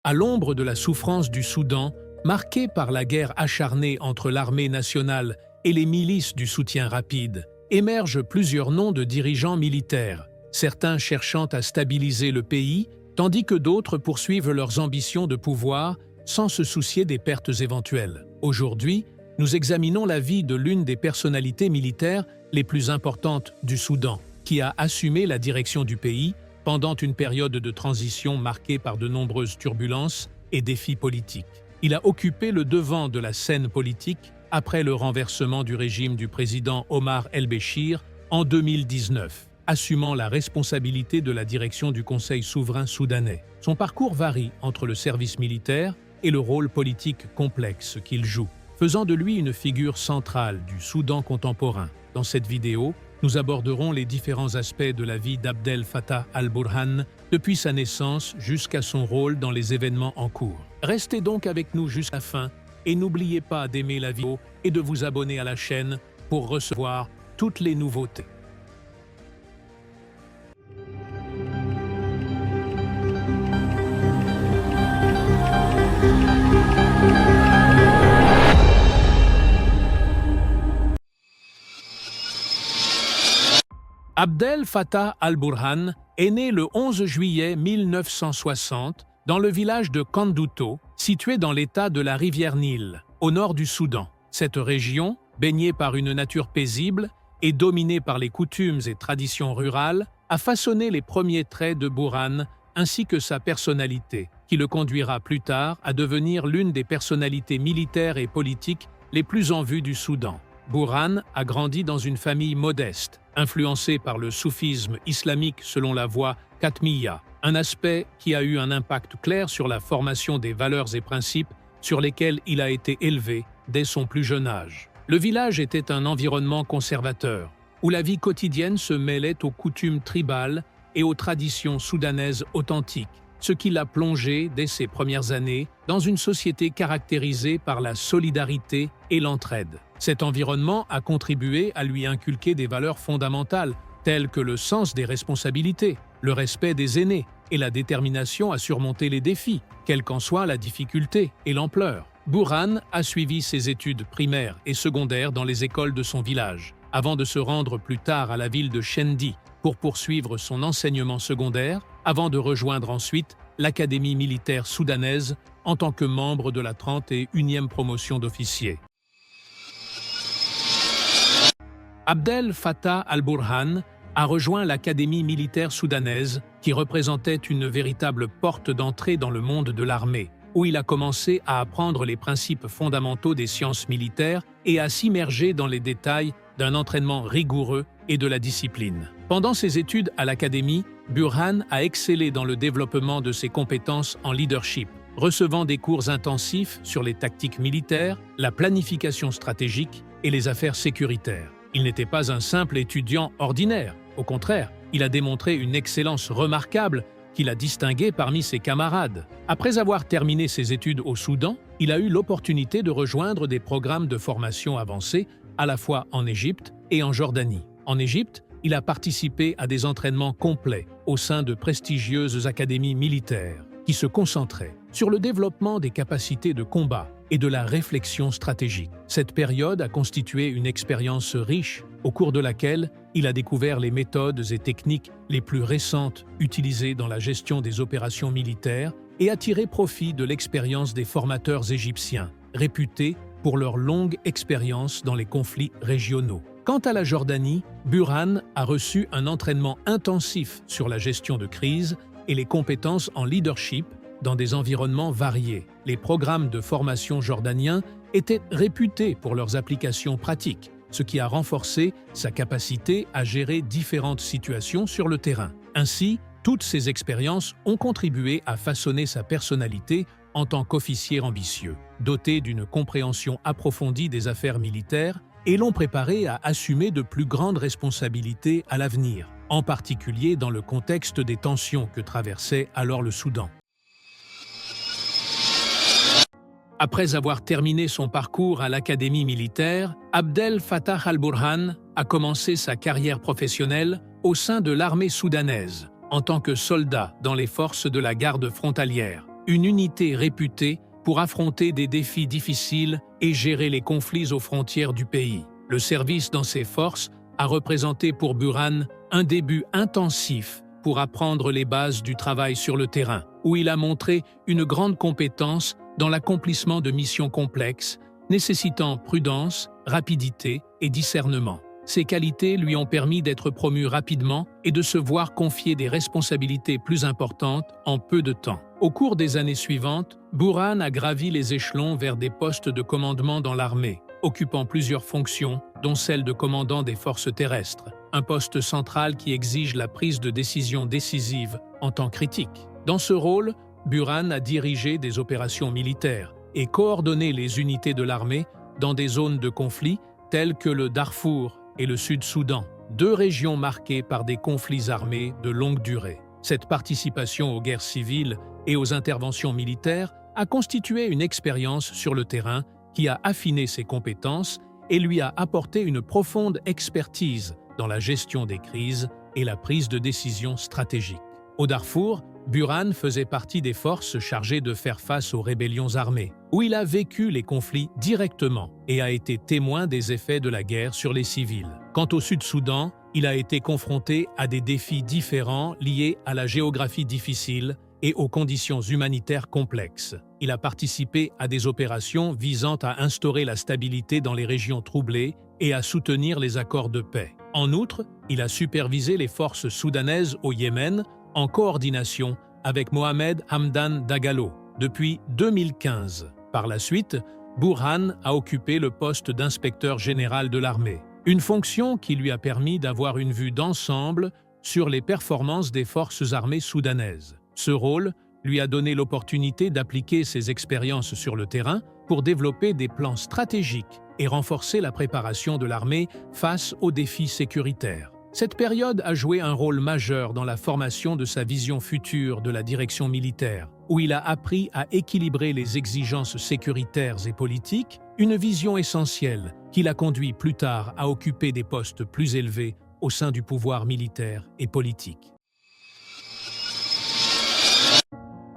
À l'ombre de la souffrance du Soudan, marquée par la guerre acharnée entre l'armée nationale et les milices du soutien rapide, émergent plusieurs noms de dirigeants militaires, certains cherchant à stabiliser le pays, tandis que d'autres poursuivent leurs ambitions de pouvoir sans se soucier des pertes éventuelles. Aujourd'hui, nous examinons la vie de l'une des personnalités militaires les plus importantes du Soudan, qui a assumé la direction du pays pendant une période de transition marquée par de nombreuses turbulences et défis politiques. Il a occupé le devant de la scène politique après le renversement du régime du président Omar el-Béchir en 2019, assumant la responsabilité de la direction du Conseil souverain soudanais. Son parcours varie entre le service militaire et le rôle politique complexe qu'il joue, faisant de lui une figure centrale du Soudan contemporain. Dans cette vidéo, nous aborderons les différents aspects de la vie d'Abdel Fattah al-Burhan, depuis sa naissance jusqu'à son rôle dans les événements en cours. Restez donc avec nous jusqu'à la fin et n'oubliez pas d'aimer la vidéo et de vous abonner à la chaîne pour recevoir toutes les nouveautés. Abdel Fattah al-Burhan est né le 11 juillet 1960 dans le village de Kandouto, situé dans l'état de la rivière Nil, au nord du Soudan. Cette région, baignée par une nature paisible et dominée par les coutumes et traditions rurales, a façonné les premiers traits de Burhan ainsi que sa personnalité, qui le conduira plus tard à devenir l'une des personnalités militaires et politiques les plus en vue du Soudan. Burhan a grandi dans une famille modeste, influencée par le soufisme islamique selon la voie Khatmiya, un aspect qui a eu un impact clair sur la formation des valeurs et principes sur lesquels il a été élevé dès son plus jeune âge. Le village était un environnement conservateur, où la vie quotidienne se mêlait aux coutumes tribales et aux traditions soudanaises authentiques, ce qui l'a plongé dès ses premières années dans une société caractérisée par la solidarité et l'entraide. Cet environnement a contribué à lui inculquer des valeurs fondamentales, telles que le sens des responsabilités, le respect des aînés et la détermination à surmonter les défis, quelle qu'en soit la difficulté et l'ampleur. Burhan a suivi ses études primaires et secondaires dans les écoles de son village, avant de se rendre plus tard à la ville de Shendi pour poursuivre son enseignement secondaire, avant de rejoindre ensuite l'Académie militaire soudanaise en tant que membre de la 31e promotion d'officier. Abdel Fattah al-Burhan a rejoint l'Académie militaire soudanaise qui représentait une véritable porte d'entrée dans le monde de l'armée, où il a commencé à apprendre les principes fondamentaux des sciences militaires et à s'immerger dans les détails d'un entraînement rigoureux et de la discipline. Pendant ses études à l'Académie, Burhan a excellé dans le développement de ses compétences en leadership, recevant des cours intensifs sur les tactiques militaires, la planification stratégique et les affaires sécuritaires. Il n'était pas un simple étudiant ordinaire. Au contraire, il a démontré une excellence remarquable qui l'a distingué parmi ses camarades. Après avoir terminé ses études au Soudan, il a eu l'opportunité de rejoindre des programmes de formation avancés à la fois en Égypte et en Jordanie. En Égypte, il a participé à des entraînements complets au sein de prestigieuses académies militaires qui se concentraient sur le développement des capacités de combat et de la réflexion stratégique. Cette période a constitué une expérience riche au cours de laquelle il a découvert les méthodes et techniques les plus récentes utilisées dans la gestion des opérations militaires et a tiré profit de l'expérience des formateurs égyptiens, réputés pour leur longue expérience dans les conflits régionaux. Quant à la Jordanie, Burhan a reçu un entraînement intensif sur la gestion de crise et les compétences en leadership dans des environnements variés. Les programmes de formation jordaniens étaient réputés pour leurs applications pratiques, ce qui a renforcé sa capacité à gérer différentes situations sur le terrain. Ainsi, toutes ces expériences ont contribué à façonner sa personnalité en tant qu'officier ambitieux, doté d'une compréhension approfondie des affaires militaires et l'ont préparé à assumer de plus grandes responsabilités à l'avenir, en particulier dans le contexte des tensions que traversait alors le Soudan. Après avoir terminé son parcours à l'Académie militaire, Abdel Fattah al-Burhan a commencé sa carrière professionnelle au sein de l'armée soudanaise, en tant que soldat dans les forces de la garde frontalière. une unité réputée pour affronter des défis difficiles et gérer les conflits aux frontières du pays. Le service dans ces forces a représenté pour Burhan un début intensif pour apprendre les bases du travail sur le terrain, où il a montré une grande compétence dans l'accomplissement de missions complexes, nécessitant prudence, rapidité et discernement. Ces qualités lui ont permis d'être promu rapidement et de se voir confier des responsabilités plus importantes en peu de temps. Au cours des années suivantes, Burhan a gravi les échelons vers des postes de commandement dans l'armée, occupant plusieurs fonctions, dont celle de commandant des forces terrestres, un poste central qui exige la prise de décisions décisives en temps critique. Dans ce rôle, Burhan a dirigé des opérations militaires et coordonné les unités de l'armée dans des zones de conflit telles que le Darfour et le Sud-Soudan, deux régions marquées par des conflits armés de longue durée. Cette participation aux guerres civiles et aux interventions militaires a constitué une expérience sur le terrain qui a affiné ses compétences et lui a apporté une profonde expertise dans la gestion des crises et la prise de décisions stratégiques. Au Darfour, Burhan faisait partie des forces chargées de faire face aux rébellions armées, où il a vécu les conflits directement et a été témoin des effets de la guerre sur les civils. Quant au Sud-Soudan, il a été confronté à des défis différents liés à la géographie difficile et aux conditions humanitaires complexes. Il a participé à des opérations visant à instaurer la stabilité dans les régions troublées et à soutenir les accords de paix. En outre, il a supervisé les forces soudanaises au Yémen en coordination avec Mohamed Hamdan Dagalo depuis 2015. Par la suite, Burhan a occupé le poste d'inspecteur général de l'armée, une fonction qui lui a permis d'avoir une vue d'ensemble sur les performances des forces armées soudanaises. Ce rôle lui a donné l'opportunité d'appliquer ses expériences sur le terrain pour développer des plans stratégiques et renforcer la préparation de l'armée face aux défis sécuritaires. Cette période a joué un rôle majeur dans la formation de sa vision future de la direction militaire, où il a appris à équilibrer les exigences sécuritaires et politiques, une vision essentielle qui l'a conduit plus tard à occuper des postes plus élevés au sein du pouvoir militaire et politique.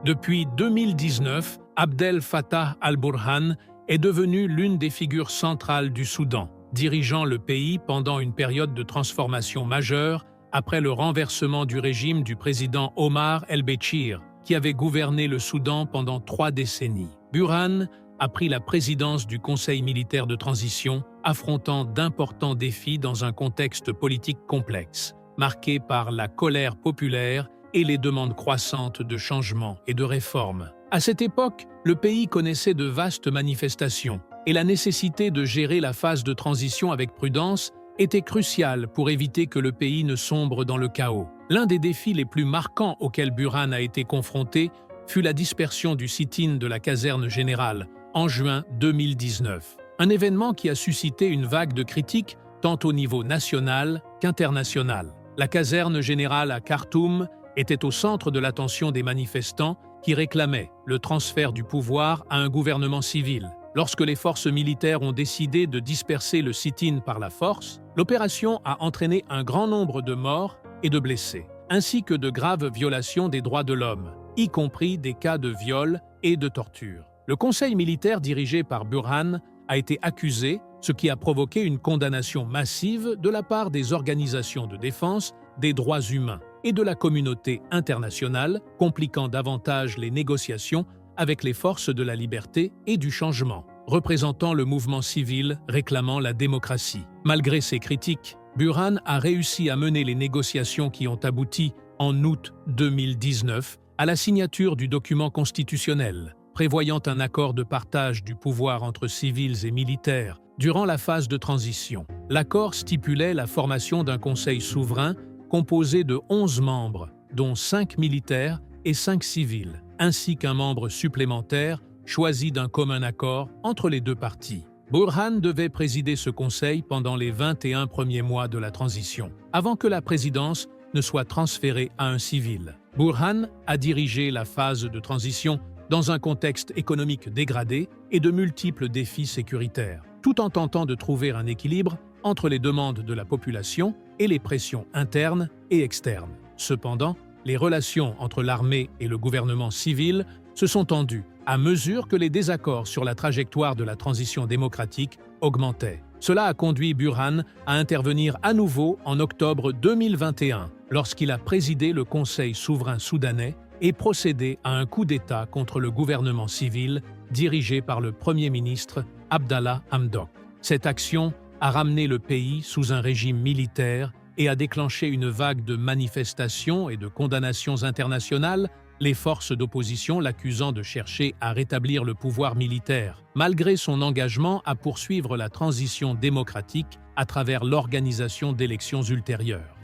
Depuis 2019, Abdel Fattah al-Burhan est devenu l'une des figures centrales du Soudan, dirigeant le pays pendant une période de transformation majeure après le renversement du régime du président Omar el-Béchir, qui avait gouverné le Soudan pendant 3 décennies. Burhan a pris la présidence du Conseil militaire de transition, affrontant d'importants défis dans un contexte politique complexe, marqué par la colère populaire et les demandes croissantes de changement et de réformes. À cette époque, le pays connaissait de vastes manifestations, et la nécessité de gérer la phase de transition avec prudence était cruciale pour éviter que le pays ne sombre dans le chaos. L'un des défis les plus marquants auxquels Burhan a été confronté fut la dispersion du sit-in de la caserne générale en juin 2019, un événement qui a suscité une vague de critiques tant au niveau national qu'international. La caserne générale à Khartoum était au centre de l'attention des manifestants qui réclamaient le transfert du pouvoir à un gouvernement civil. Lorsque les forces militaires ont décidé de disperser le sit-in par la force, l'opération a entraîné un grand nombre de morts et de blessés, ainsi que de graves violations des droits de l'homme, y compris des cas de viol et de torture. Le conseil militaire dirigé par Burhan a été accusé, ce qui a provoqué une condamnation massive de la part des organisations de défense des droits humains et de la communauté internationale, compliquant davantage les négociations avec les forces de la liberté et du changement, représentant le mouvement civil réclamant la démocratie. Malgré ces critiques, Burhan a réussi à mener les négociations qui ont abouti, en août 2019, à la signature du document constitutionnel, prévoyant un accord de partage du pouvoir entre civils et militaires durant la phase de transition. L'accord stipulait la formation d'un conseil souverain composé de 11 membres, dont 5 militaires et 5 civils, ainsi qu'un membre supplémentaire choisi d'un commun accord entre les deux parties. Burhan devait présider ce conseil pendant les 21 premiers mois de la transition, avant que la présidence ne soit transférée à un civil. Burhan a dirigé la phase de transition dans un contexte économique dégradé et de multiples défis sécuritaires, tout en tentant de trouver un équilibre entre les demandes de la population et les pressions internes et externes. Cependant, les relations entre l'armée et le gouvernement civil se sont tendus à mesure que les désaccords sur la trajectoire de la transition démocratique augmentaient. Cela a conduit Burhan à intervenir à nouveau en octobre 2021, lorsqu'il a présidé le Conseil souverain soudanais et procédé à un coup d'État contre le gouvernement civil dirigé par le Premier ministre Abdallah Hamdok. Cette action a ramené le pays sous un régime militaire et a déclenché une vague de manifestations et de condamnations internationales, les forces d'opposition l'accusant de chercher à rétablir le pouvoir militaire, malgré son engagement à poursuivre la transition démocratique à travers l'organisation d'élections ultérieures.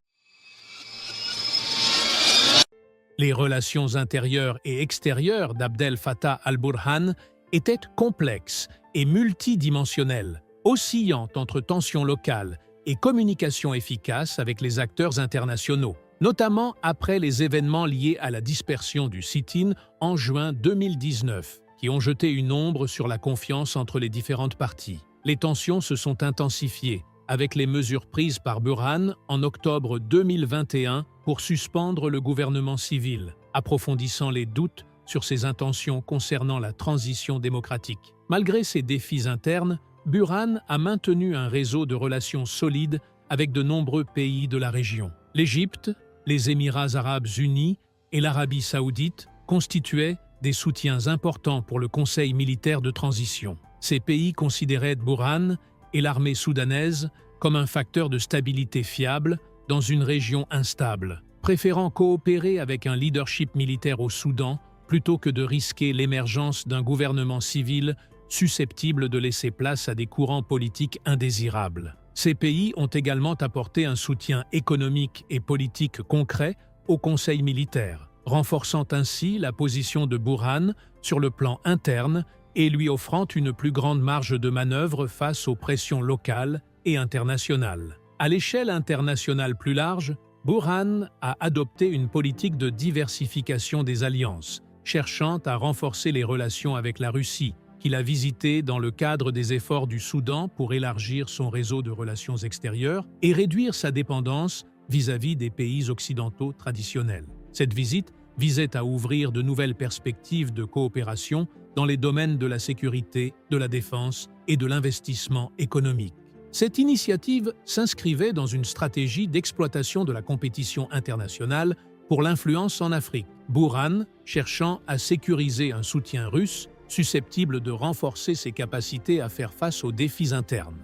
Les relations intérieures et extérieures d'Abdel Fattah al-Burhan étaient complexes et multidimensionnelles, oscillant entre tensions locales et communication efficace avec les acteurs internationaux, notamment après les événements liés à la dispersion du sit-in en juin 2019, qui ont jeté une ombre sur la confiance entre les différentes parties. Les tensions se sont intensifiées avec les mesures prises par Burhan en octobre 2021 pour suspendre le gouvernement civil, approfondissant les doutes sur ses intentions concernant la transition démocratique. Malgré ces défis internes, Burhan a maintenu un réseau de relations solides avec de nombreux pays de la région. L'Égypte, les Émirats arabes unis et l'Arabie saoudite constituaient des soutiens importants pour le Conseil militaire de transition. Ces pays considéraient Burhan et l'armée soudanaise comme un facteur de stabilité fiable dans une région instable, préférant coopérer avec un leadership militaire au Soudan plutôt que de risquer l'émergence d'un gouvernement civil susceptible de laisser place à des courants politiques indésirables. Ces pays ont également apporté un soutien économique et politique concret au Conseil militaire, renforçant ainsi la position de Burhan sur le plan interne et lui offrant une plus grande marge de manœuvre face aux pressions locales et internationales. À l'échelle internationale plus large, Burhan a adopté une politique de diversification des alliances, cherchant à renforcer les relations avec la Russie, qu'il a visité dans le cadre des efforts du Soudan pour élargir son réseau de relations extérieures et réduire sa dépendance vis-à-vis des pays occidentaux traditionnels. Cette visite visait à ouvrir de nouvelles perspectives de coopération dans les domaines de la sécurité, de la défense et de l'investissement économique. Cette initiative s'inscrivait dans une stratégie d'exploitation de la compétition internationale pour l'influence en Afrique, Burhan cherchant à sécuriser un soutien russe susceptible de renforcer ses capacités à faire face aux défis internes.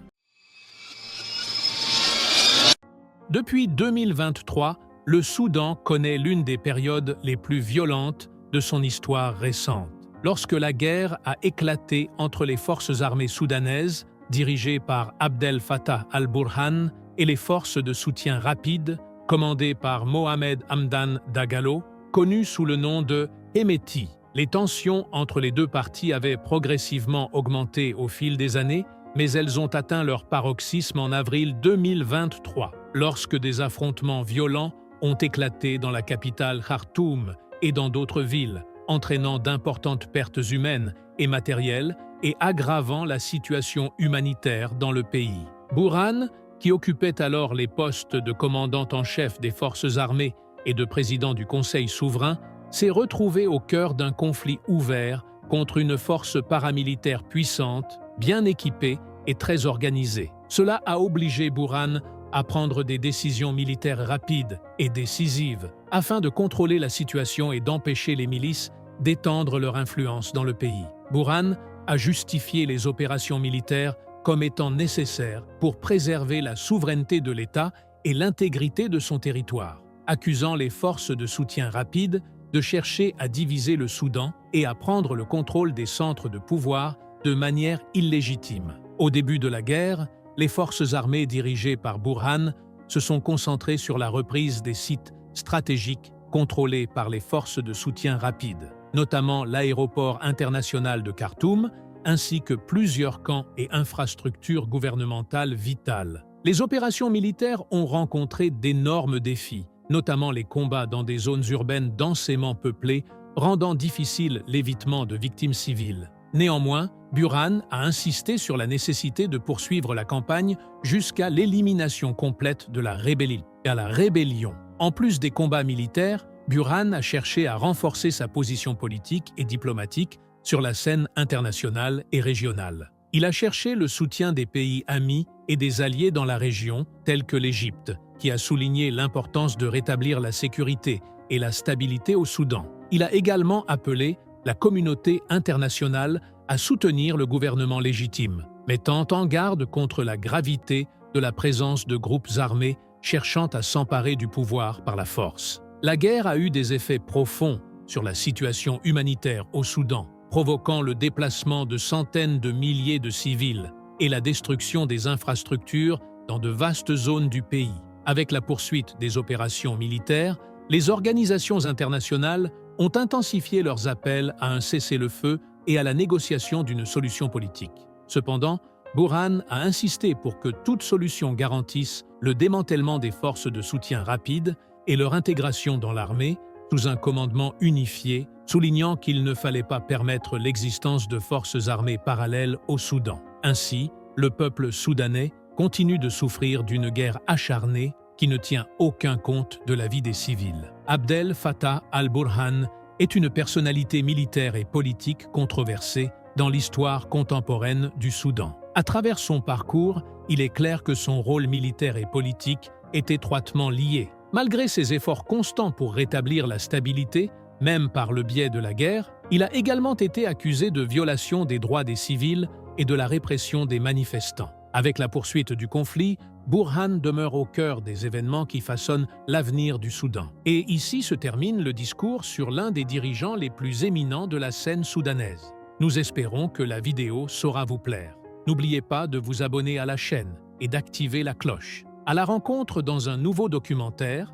Depuis 2023, le Soudan connaît l'une des périodes les plus violentes de son histoire récente, lorsque la guerre a éclaté entre les forces armées soudanaises, dirigées par Abdel Fattah al-Burhan, et les forces de soutien rapide, commandées par Mohamed Hamdan Dagalo, connu sous le nom de Hemeti. Les tensions entre les deux parties avaient progressivement augmenté au fil des années, mais elles ont atteint leur paroxysme en avril 2023, lorsque des affrontements violents ont éclaté dans la capitale Khartoum et dans d'autres villes, entraînant d'importantes pertes humaines et matérielles et aggravant la situation humanitaire dans le pays. Burhan, qui occupait alors les postes de commandant en chef des forces armées et de président du Conseil souverain, s'est retrouvé au cœur d'un conflit ouvert contre une force paramilitaire puissante, bien équipée et très organisée. Cela a obligé Burhan à prendre des décisions militaires rapides et décisives afin de contrôler la situation et d'empêcher les milices d'étendre leur influence dans le pays. Burhan a justifié les opérations militaires comme étant nécessaires pour préserver la souveraineté de l'État et l'intégrité de son territoire, accusant les forces de soutien rapide de chercher à diviser le Soudan et à prendre le contrôle des centres de pouvoir de manière illégitime. Au début de la guerre, les forces armées dirigées par Burhan se sont concentrées sur la reprise des sites stratégiques contrôlés par les forces de soutien rapide, notamment l'aéroport international de Khartoum, ainsi que plusieurs camps et infrastructures gouvernementales vitales. Les opérations militaires ont rencontré d'énormes défis, notamment les combats dans des zones urbaines densément peuplées, rendant difficile l'évitement de victimes civiles. Néanmoins, Burhan a insisté sur la nécessité de poursuivre la campagne jusqu'à l'élimination complète de la rébellion. En plus des combats militaires, Burhan a cherché à renforcer sa position politique et diplomatique sur la scène internationale et régionale. Il a cherché le soutien des pays amis et des alliés dans la région, tels que l'Égypte, qui a souligné l'importance de rétablir la sécurité et la stabilité au Soudan. Il a également appelé la communauté internationale à soutenir le gouvernement légitime, mettant en garde contre la gravité de la présence de groupes armés cherchant à s'emparer du pouvoir par la force. La guerre a eu des effets profonds sur la situation humanitaire au Soudan, provoquant le déplacement de centaines de milliers de civils et la destruction des infrastructures dans de vastes zones du pays. Avec la poursuite des opérations militaires, les organisations internationales ont intensifié leurs appels à un cessez-le-feu et à la négociation d'une solution politique. Cependant, Burhan a insisté pour que toute solution garantisse le démantèlement des forces de soutien rapides et leur intégration dans l'armée sous un commandement unifié, soulignant qu'il ne fallait pas permettre l'existence de forces armées parallèles au Soudan. Ainsi, le peuple soudanais continue de souffrir d'une guerre acharnée qui ne tient aucun compte de la vie des civils. Abdel Fattah al-Burhan est une personnalité militaire et politique controversée dans l'histoire contemporaine du Soudan. À travers son parcours, il est clair que son rôle militaire et politique est étroitement lié. Malgré ses efforts constants pour rétablir la stabilité, même par le biais de la guerre, il a également été accusé de violation des droits des civils et de la répression des manifestants. Avec la poursuite du conflit, Burhan demeure au cœur des événements qui façonnent l'avenir du Soudan. Et ici se termine le discours sur l'un des dirigeants les plus éminents de la scène soudanaise. Nous espérons que la vidéo saura vous plaire. N'oubliez pas de vous abonner à la chaîne et d'activer la cloche. À la rencontre dans un nouveau documentaire.